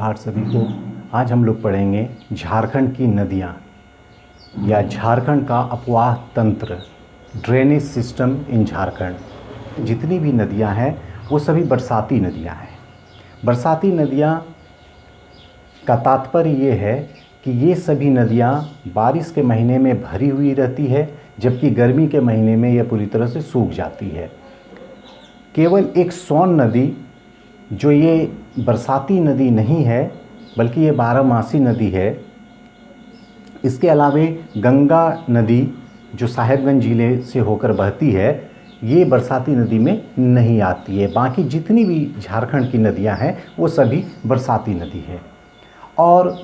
सुप्रभात सभी को। आज हम लोग पढ़ेंगे झारखंड की नदियाँ या झारखंड का अपवाह तंत्र, ड्रेनेज सिस्टम इन झारखंड। जितनी भी नदियाँ हैं वो सभी बरसाती नदियाँ हैं। बरसाती नदियाँ का तात्पर्य ये है कि ये सभी नदियाँ बारिश के महीने में भरी हुई रहती है, जबकि गर्मी के महीने में यह पूरी तरह से सूख जाती है। केवल एक सोन नदी जो ये बरसाती नदी नहीं है बल्कि ये बारहमासी नदी है। इसके अलावे गंगा नदी जो साहेबगंज ज़िले से होकर बहती है, ये बरसाती नदी में नहीं आती है। बाकी जितनी भी झारखंड की नदियां हैं वो सभी बरसाती नदी है। और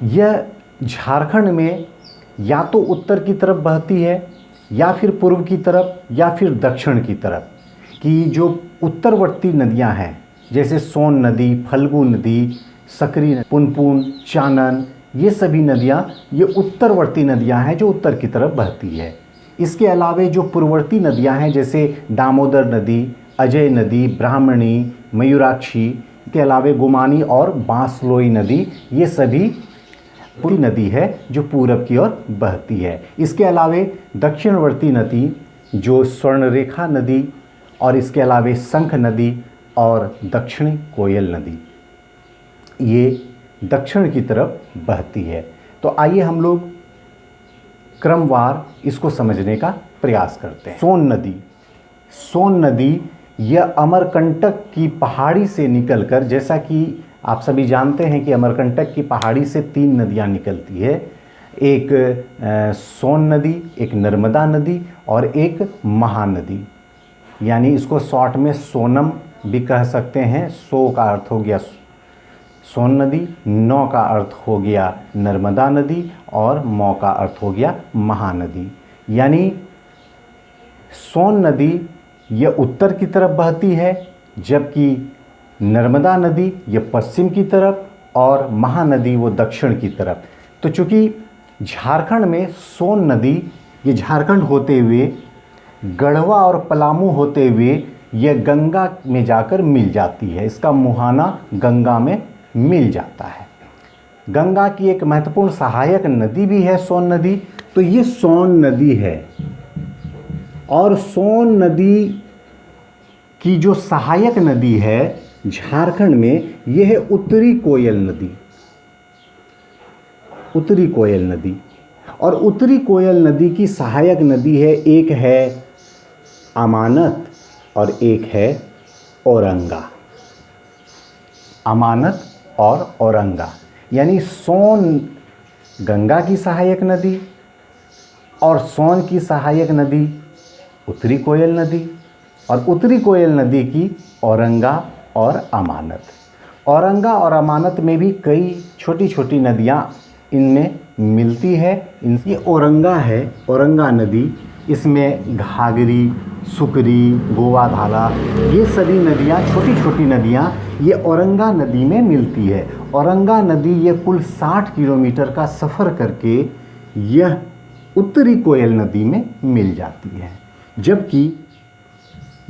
यह झारखंड में या तो उत्तर की तरफ बहती है या फिर पूर्व की तरफ या फिर दक्षिण की तरफ। कि जो उत्तरवर्ती नदियां हैं जैसे सोन नदी, फल्गु नदी, सकरी, पुनपुन, चानन, ये सभी नदियां ये उत्तरवर्ती नदियां हैं जो उत्तर की तरफ बहती है। इसके अलावे जो पूर्ववर्ती नदियां हैं जैसे दामोदर नदी, अजय नदी, ब्राह्मणी, मयूराक्षी, के अलावे गुमानी और बांसलोई नदी, ये सभी पूरी नदी है जो पूरब की ओर बहती है। इसके अलावे दक्षिणवर्ती नदी जो स्वर्णरेखा नदी और इसके अलावे शंख नदी और दक्षिणी कोयल नदी, ये दक्षिण की तरफ बहती है। तो आइए हम लोग क्रमवार इसको समझने का प्रयास करते हैं। सोन नदी यह अमरकंटक की पहाड़ी से निकलकर, जैसा कि आप सभी जानते हैं कि अमरकंटक की पहाड़ी से 3 नदियां निकलती है। एक सोन नदी, एक नर्मदा नदी और एक महानदी, यानी इसको शॉर्ट में सोनम भी कह सकते हैं। सो का अर्थ हो गया सोन नदी, नौ का अर्थ हो गया नर्मदा नदी और मौ का अर्थ हो गया महानदी। यानी सोन नदी यह उत्तर की तरफ बहती है, जबकि नर्मदा नदी यह पश्चिम की तरफ और महानदी वो दक्षिण की तरफ। तो चूँकि झारखंड में सोन नदी ये झारखंड होते हुए गढ़वा और पलामू होते हुए यह गंगा में जाकर मिल जाती है। इसका मुहाना गंगा में मिल जाता है। गंगा की एक महत्वपूर्ण सहायक नदी भी है सोन नदी। तो ये सोन नदी है और सोन नदी की जो सहायक नदी है झारखंड में, यह है उत्तरी कोयल नदी। उत्तरी कोयल नदी और उत्तरी कोयल नदी की सहायक नदी है, एक है अमानत और एक है औरंगा। अमानत और औरंगा यानी सोन गंगा की सहायक नदी और सोन की सहायक नदी उत्तरी कोयल नदी और उत्तरी कोयल नदी की औरंगा और अमानत। औरंगा और अमानत में भी कई छोटी छोटी नदियाँ इनमें मिलती है। इनकी औरंगा है, औरंगा नदी, इसमें घाघरी, सुकरी, गोवाधाला, ये सभी नदियाँ छोटी छोटी नदियाँ ये औरंगा नदी में मिलती है। औरंगा नदी ये कुल 60 किलोमीटर का सफ़र करके यह उत्तरी कोयल नदी में मिल जाती है, जबकि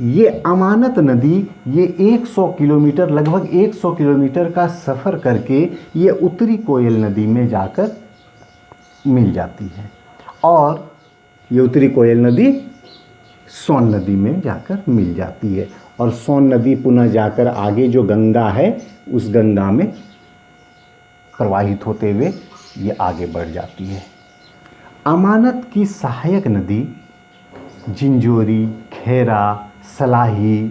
ये अमानत नदी ये 100 किलोमीटर, लगभग 100 किलोमीटर का सफ़र करके ये उत्तरी कोयल नदी में जाकर मिल जाती है। और ये उत्तरी कोयल नदी सोन नदी में जाकर मिल जाती है और सोन नदी पुनः जाकर आगे जो गंगा है उस गंगा में प्रवाहित होते हुए ये आगे बढ़ जाती है। अमानत की सहायक नदी जिंजोरी, खेरा, सलाही,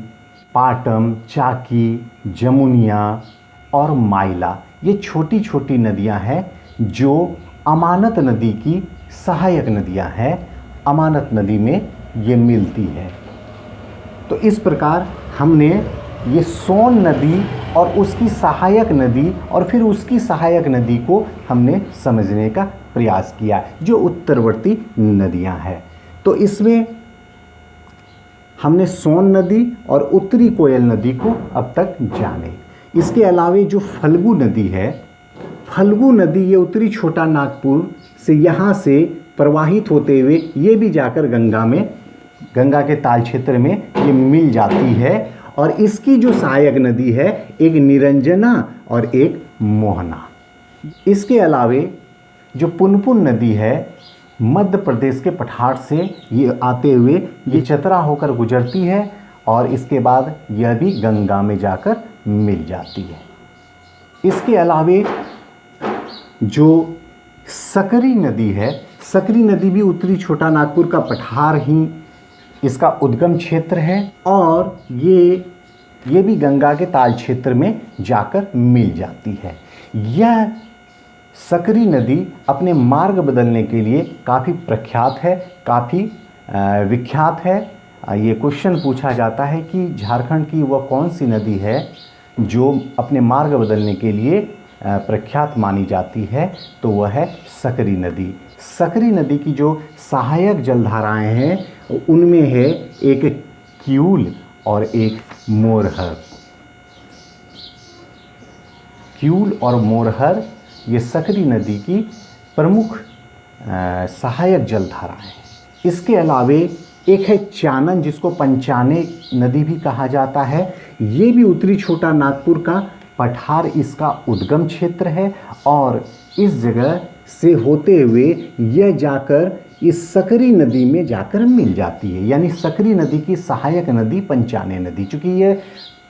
पाटम, चाकी, जमुनिया और माइला, ये छोटी छोटी नदियां हैं जो अमानत नदी की सहायक नदियां हैं। अमानत नदी में ये मिलती है। तो इस प्रकार हमने ये सोन नदी और उसकी सहायक नदी और फिर उसकी सहायक नदी को हमने समझने का प्रयास किया जो उत्तरवर्ती नदियां हैं। तो इसमें हमने सोन नदी और उत्तरी कोयल नदी को अब तक जाने। इसके अलावे जो फल्गु नदी है, फल्गु नदी ये उत्तरी छोटा नागपुर से यहाँ से प्रवाहित होते हुए ये भी जाकर गंगा के ताल क्षेत्र में ये मिल जाती है। और इसकी जो सहायक नदी है एक निरंजना और एक मोहना। इसके अलावे जो पुनपुन नदी है मध्य प्रदेश के पठार से ये आते हुए ये चतरा होकर गुजरती है और इसके बाद यह भी गंगा में जाकर मिल जाती है। इसके अलावे जो सकरी नदी है, सकरी नदी भी उत्तरी छोटा नागपुर का पठार ही इसका उद्गम क्षेत्र है और ये भी गंगा के ताल क्षेत्र में जाकर मिल जाती है। यह सकरी नदी अपने मार्ग बदलने के लिए काफ़ी प्रख्यात है, काफ़ी विख्यात है। ये क्वेश्चन पूछा जाता है कि झारखंड की वह कौन सी नदी है जो अपने मार्ग बदलने के लिए प्रख्यात मानी जाती है, तो वह है सकरी नदी। सकरी नदी की जो सहायक जलधाराएं हैं उनमें है एक क्यूल और एक मोरहर। क्यूल और मोरहर ये सकरी नदी की प्रमुख सहायक जलधारा है। इसके अलावे एक है चानन, जिसको पंचाने नदी भी कहा जाता है। ये भी उत्तरी छोटा नागपुर का पठार इसका उद्गम क्षेत्र है और इस जगह से होते हुए यह जाकर इस सकरी नदी में जाकर मिल जाती है। यानी सकरी नदी की सहायक नदी पंचाने नदी, चूँकि यह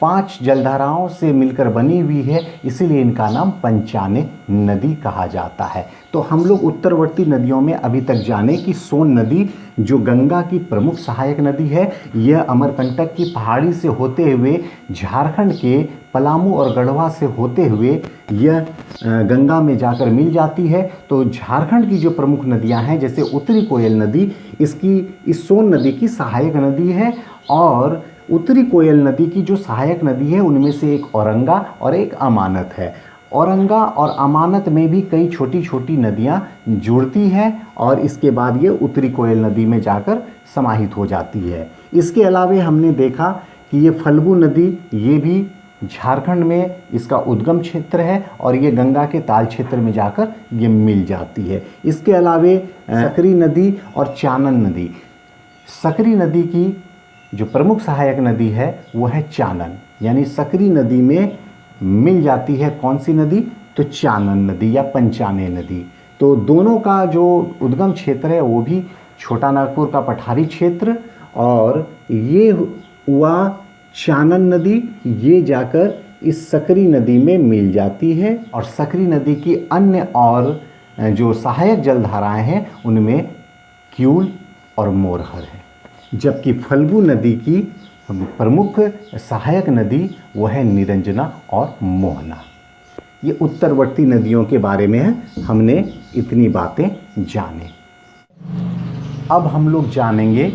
5 जलधाराओं से मिलकर बनी हुई है इसीलिए इनका नाम पंचाने नदी कहा जाता है। तो हम लोग उत्तरवर्ती नदियों में अभी तक जाने कि सोन नदी जो गंगा की प्रमुख सहायक नदी है, यह अमरकंटक की पहाड़ी से होते हुए झारखंड के पलामू और गढ़वा से होते हुए यह गंगा में जाकर मिल जाती है। तो झारखंड की जो प्रमुख नदियां हैं जैसे उत्तरी कोयल नदी, इस सोन नदी की सहायक नदी है और उत्तरी कोयल नदी की जो सहायक नदी है उनमें से एक औरंगा और एक अमानत है। औरंगा और अमानत में भी कई छोटी छोटी नदियां जुड़ती हैं और इसके बाद ये उत्तरी कोयल नदी में जाकर समाहित हो जाती है। इसके अलावे हमने देखा कि ये फल्गु नदी, ये भी झारखंड में इसका उद्गम क्षेत्र है और ये गंगा के ताल क्षेत्र में जाकर ये मिल जाती है। इसके अलावे सकरी नदी और चानन नदी। सकरी नदी की जो प्रमुख सहायक नदी है वो है चानन, यानी सकरी नदी में मिल जाती है कौन सी नदी, तो चानन नदी या पंचाने नदी। तो दोनों का जो उद्गम क्षेत्र है वो भी छोटा नागपुर का पठारी क्षेत्र और ये हुआ चानन नदी, ये जाकर इस सकरी नदी में मिल जाती है और सकरी नदी की अन्य और जो सहायक जलधाराएं हैं उनमें क्यूल और मोरहर है। जबकि फल्गु नदी की प्रमुख सहायक नदी वह है निरंजना और मोहना। ये उत्तरवर्ती नदियों के बारे में है, हमने इतनी बातें जाने। अब हम लोग जानेंगे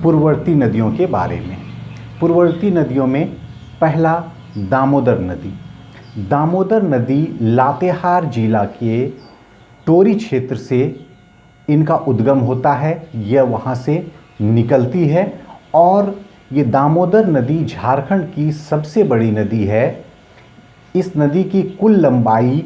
पूर्ववर्ती नदियों के बारे में। पूर्ववर्ती नदियों में पहला दामोदर नदी। दामोदर नदी लातेहार जिला के टोरी क्षेत्र से इनका उद्गम होता है, यह वहाँ से निकलती है और ये दामोदर नदी झारखंड की सबसे बड़ी नदी है। इस नदी की कुल लंबाई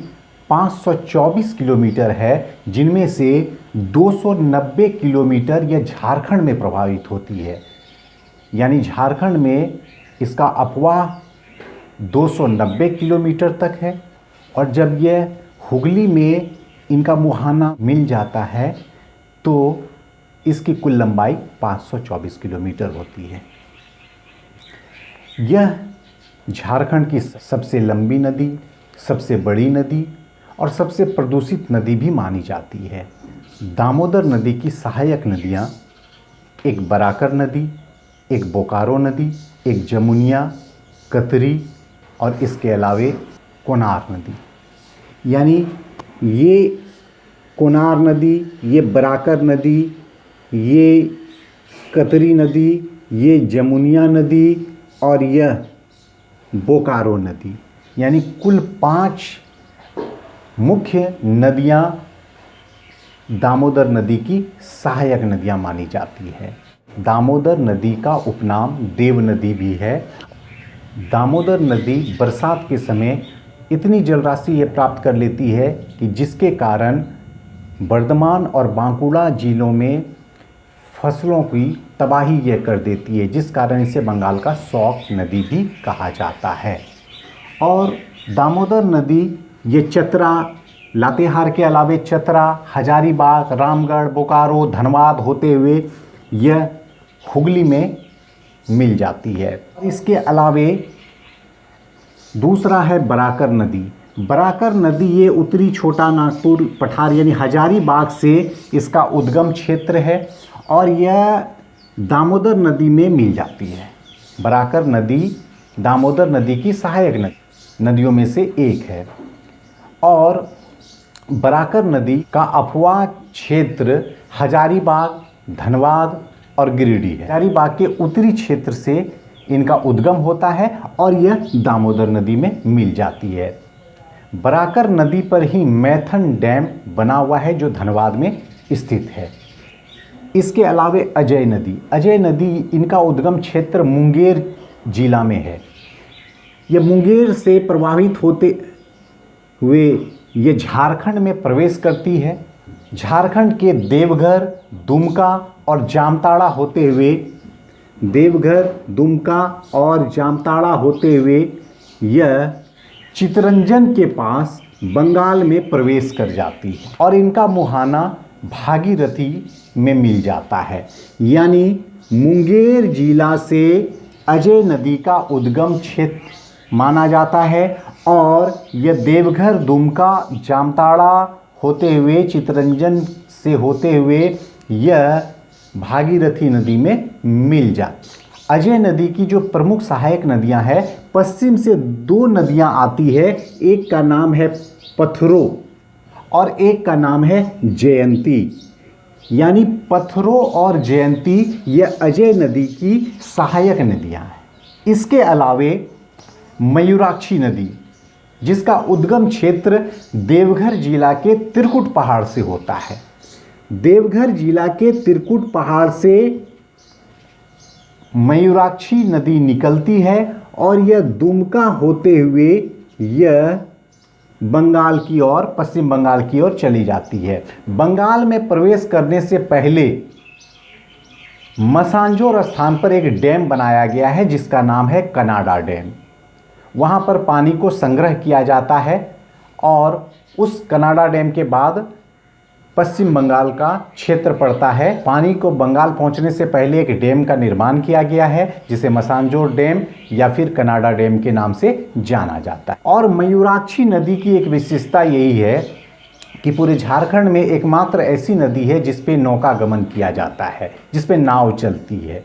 524 किलोमीटर है, जिनमें से 290 किलोमीटर यह झारखंड में प्रभावित होती है। यानी झारखंड में इसका अपवाह 290 किलोमीटर तक है और जब यह हुगली में इनका मुहाना मिल जाता है तो इसकी कुल लंबाई 524 किलोमीटर होती है। यह झारखंड की सबसे लंबी नदी, सबसे बड़ी नदी और सबसे प्रदूषित नदी भी मानी जाती है। दामोदर नदी की सहायक नदियाँ एक बराकर नदी, एक बोकारो नदी, एक जमुनिया, कतरी और इसके अलावे कोनार नदी। यानी ये कोनार नदी, ये बराकर नदी, ये कतरी नदी, ये जमुनिया नदी और यह बोकारो नदी, यानी कुल 5 मुख्य नदियाँ दामोदर नदी की सहायक नदियाँ मानी जाती है। दामोदर नदी का उपनाम देव नदी भी है। दामोदर नदी बरसात के समय इतनी जलराशि ये प्राप्त कर लेती है कि जिसके कारण बर्धमान और बांकुड़ा जिलों में फसलों की तबाही यह कर देती है, जिस कारण इसे बंगाल का शौक नदी भी कहा जाता है। और दामोदर नदी ये चतरा, लातेहार के अलावे चतरा, हजारीबाग, रामगढ़, बोकारो, धनबाद होते हुए यह हुगली में मिल जाती है। इसके अलावे दूसरा है बराकर नदी। बराकर नदी ये उत्तरी छोटा नागपुर पठार यानी हजारीबाग से इसका उद्गम क्षेत्र है और यह दामोदर नदी में मिल जाती है। बराकर नदी दामोदर नदी की सहायक नदियों में से एक है और बराकर नदी का अफवाह क्षेत्र हजारीबाग, धनबाद और गिरिडीह है। हजारीबाग के उत्तरी क्षेत्र से इनका उद्गम होता है और यह दामोदर नदी में मिल जाती है। बराकर नदी पर ही मैथन डैम बना हुआ है जो धनबाद में स्थित है। इसके अलावे अजय नदी इनका उद्गम क्षेत्र मुंगेर जिला में है। यह मुंगेर से प्रवाहित होते हुए ये झारखंड में प्रवेश करती है। झारखंड के देवघर, दुमका और जामताड़ा होते हुए यह चितरंजन के पास बंगाल में प्रवेश कर जाती है और इनका मुहाना भागीरथी में मिल जाता है। यानी मुंगेर जिला से अजय नदी का उद्गम क्षेत्र माना जाता है और यह देवघर, दुमका, जामताड़ा होते हुए चितरंजन से होते हुए यह भागीरथी नदी में मिल जाती है। अजय नदी की जो प्रमुख सहायक नदियां हैं, पश्चिम से दो नदियां आती है, एक का नाम है पथरो और एक का नाम है जयंती। यानी पथरो और जयंती ये अजय नदी की सहायक नदियां हैं। इसके अलावे मयूराक्षी नदी जिसका उद्गम क्षेत्र देवघर जिला के त्रिकुट पहाड़ से होता है। देवघर जिला के त्रिकुट पहाड़ से मयूराक्षी नदी निकलती है और यह दुमका होते हुए यह बंगाल की ओर, पश्चिम बंगाल की ओर चली जाती है। बंगाल में प्रवेश करने से पहले मसांजोर स्थान पर एक डैम बनाया गया है जिसका नाम है कनाडा डैम। वहाँ पर पानी को संग्रह किया जाता है और उस कनाडा डैम के बाद पश्चिम बंगाल का क्षेत्र पड़ता है। पानी को बंगाल पहुंचने से पहले एक डैम का निर्माण किया गया है जिसे मसांजोर डैम या फिर कनाडा डैम के नाम से जाना जाता है। और मयूराक्षी नदी की एक विशेषता यही है कि पूरे झारखंड में एकमात्र ऐसी नदी है जिस पे नौका गमन किया जाता है, जिस पे नाव चलती है।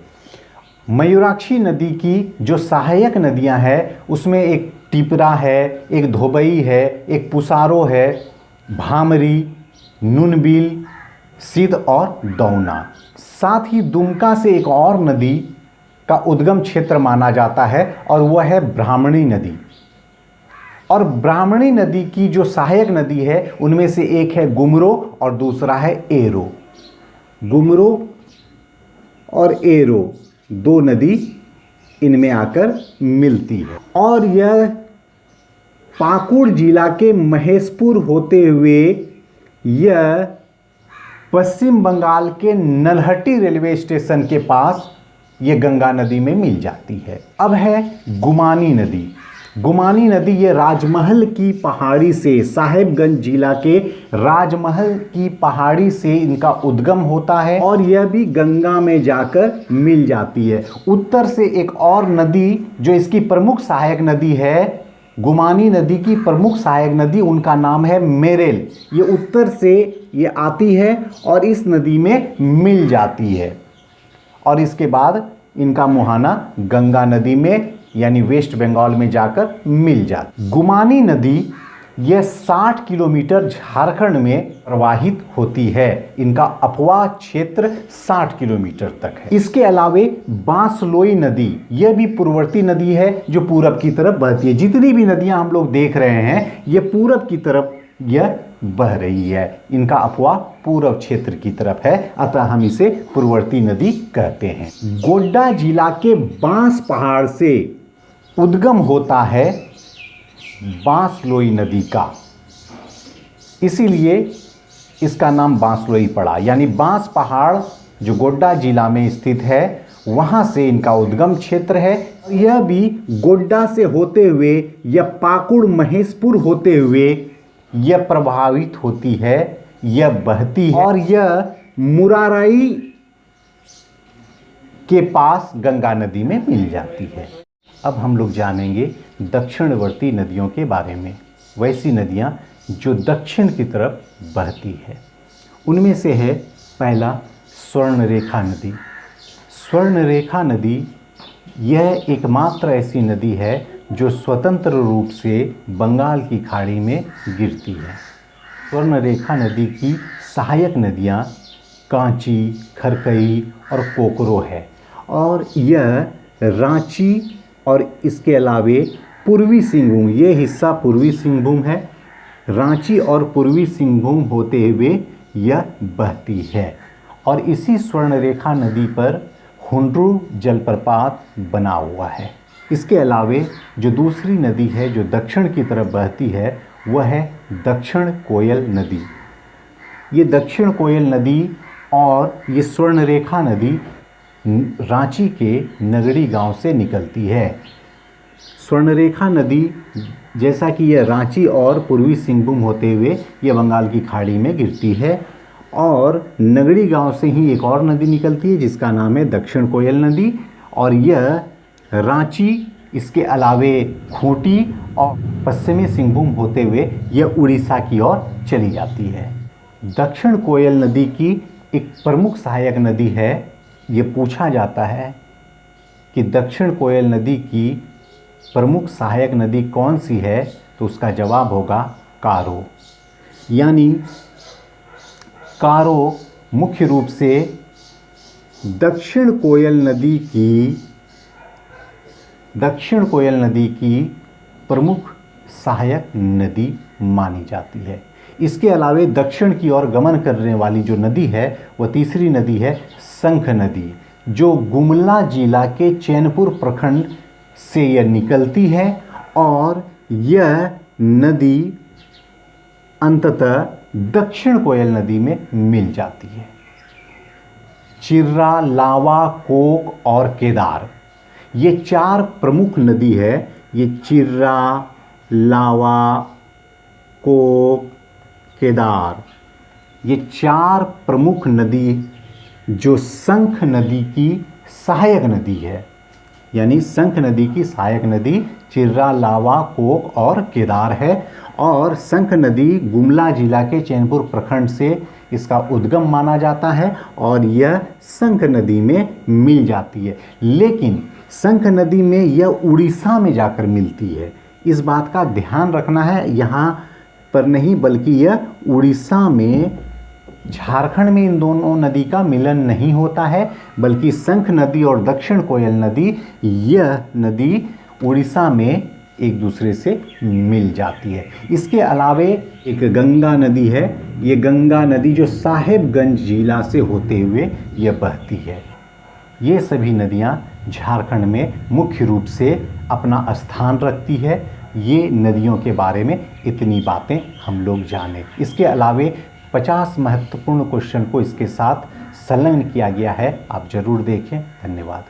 मयूराक्षी नदी की जो सहायक नदियां हैं उसमें एक टिपरा है, एक धोबई है, एक पुसारो है, भामरी, नुनबिल, सिद्ध और दौना। साथ ही दुमका से एक और नदी का उद्गम क्षेत्र माना जाता है और वह है ब्राह्मणी नदी। और ब्राह्मणी नदी की जो सहायक नदी है उनमें से एक है गुमरो और दूसरा है एरो। गुमरो और एरो दो नदी इनमें आकर मिलती है और यह पाकुड़ जिला के महेशपुर होते हुए यह पश्चिम बंगाल के नलहटी रेलवे स्टेशन के पास ये गंगा नदी में मिल जाती है। अब है गुमानी नदी। गुमानी नदी ये राजमहल की पहाड़ी से, साहेबगंज जिला के राजमहल की पहाड़ी से इनका उद्गम होता है और यह भी गंगा में जाकर मिल जाती है। उत्तर से एक और नदी जो इसकी प्रमुख सहायक नदी है, गुमानी नदी की प्रमुख सहायक नदी, उनका नाम है मेरेल। ये उत्तर से ये आती है और इस नदी में मिल जाती है और इसके बाद इनका मुहाना गंगा नदी में यानी वेस्ट बंगाल में जाकर मिल जाती। गुमानी नदी यह 60 किलोमीटर झारखंड में प्रवाहित होती है। इनका अपवाह क्षेत्र 60 किलोमीटर तक है। इसके अलावे बांसलोई नदी यह भी पूर्ववर्ती नदी है जो पूरब की तरफ बहती है। जितनी भी नदियां हम लोग देख रहे हैं ये पूरब की तरफ यह बह रही है। इनका अपवाह पूर्व क्षेत्र की तरफ है, अतः हम इसे पूर्ववर्ती नदी कहते हैं। गोड्डा जिला के बांस पहाड़ से उद्गम होता है बांसलोई नदी का, इसीलिए इसका नाम बांसलोई पड़ा। यानी बांस पहाड़ जो गोड्डा जिला में स्थित है वहाँ से इनका उद्गम क्षेत्र है। यह भी गोड्डा से होते हुए या पाकुड़ महेशपुर होते हुए यह प्रभावित होती है, यह बहती है और यह मुराराई के पास गंगा नदी में मिल जाती है। अब हम लोग जानेंगे दक्षिणवर्ती नदियों के बारे में, वैसी नदियाँ जो दक्षिण की तरफ बहती है। उनमें से है पहला स्वर्णरेखा नदी। स्वर्णरेखा नदी यह एकमात्र ऐसी नदी है जो स्वतंत्र रूप से बंगाल की खाड़ी में गिरती है। स्वर्णरेखा नदी की सहायक नदियाँ कांची, खरकई और कोकरो है और यह रांची और इसके अलावे पूर्वी सिंहभूम, ये हिस्सा पूर्वी सिंहभूम है, रांची और पूर्वी सिंहभूम होते हुए यह बहती है। और इसी स्वर्णरेखा नदी पर हुंड्रू जलप्रपात बना हुआ है। इसके अलावे जो दूसरी नदी है जो दक्षिण की तरफ बहती है वह है दक्षिण कोयल नदी। ये दक्षिण कोयल नदी और ये स्वर्णरेखा नदी रांची के नगड़ी गांव से निकलती है। स्वर्णरेखा नदी जैसा कि यह रांची और पूर्वी सिंहभूम होते हुए यह बंगाल की खाड़ी में गिरती है और नगड़ी गांव से ही एक और नदी निकलती है जिसका नाम है दक्षिण कोयल नदी और यह रांची, इसके अलावे खूंटी और पश्चिमी सिंहभूम होते हुए यह उड़ीसा की ओर चली जाती है। दक्षिण कोयल नदी की एक प्रमुख सहायक नदी है। ये पूछा जाता है कि दक्षिण कोयल नदी की प्रमुख सहायक नदी कौन सी है, तो उसका जवाब होगा कारो। यानी कारो मुख्य रूप से दक्षिण कोयल नदी की प्रमुख सहायक नदी मानी जाती है। इसके अलावे दक्षिण की ओर गमन करने वाली जो नदी है वह तीसरी नदी है शंख नदी, जो गुमला जिला के चैनपुर प्रखंड से यह निकलती है और यह नदी अंततः दक्षिण कोयल नदी में मिल जाती है। चिर्रा, लावा, कोक और केदार, ये चार प्रमुख नदी है। ये चिर्रा, लावा, कोक, केदार, ये चार प्रमुख नदी जो शंख नदी की सहायक नदी है। यानी शंख नदी की सहायक नदी चिर्रा, लावा, कोक और केदार है और शंख नदी गुमला जिला के चैनपुर प्रखंड से इसका उद्गम माना जाता है और यह शंख नदी में मिल जाती है। लेकिन शंख नदी में यह उड़ीसा में जाकर मिलती है। इस बात का ध्यान रखना है, यहाँ पर नहीं बल्कि यह उड़ीसा में, झारखंड में इन दोनों नदी का मिलन नहीं होता है, बल्कि शंख नदी और दक्षिण कोयल नदी, यह नदी उड़ीसा में एक दूसरे से मिल जाती है। इसके अलावे एक गंगा नदी है। ये गंगा नदी जो साहेबगंज जिला से होते हुए यह बहती है। ये सभी नदियाँ झारखंड में मुख्य रूप से अपना स्थान रखती है। ये नदियों के बारे में इतनी बातें हम लोग जाने। इसके अलावे 50 महत्वपूर्ण क्वेश्चन को इसके साथ संलग्न किया गया है, आप जरूर देखें। धन्यवाद।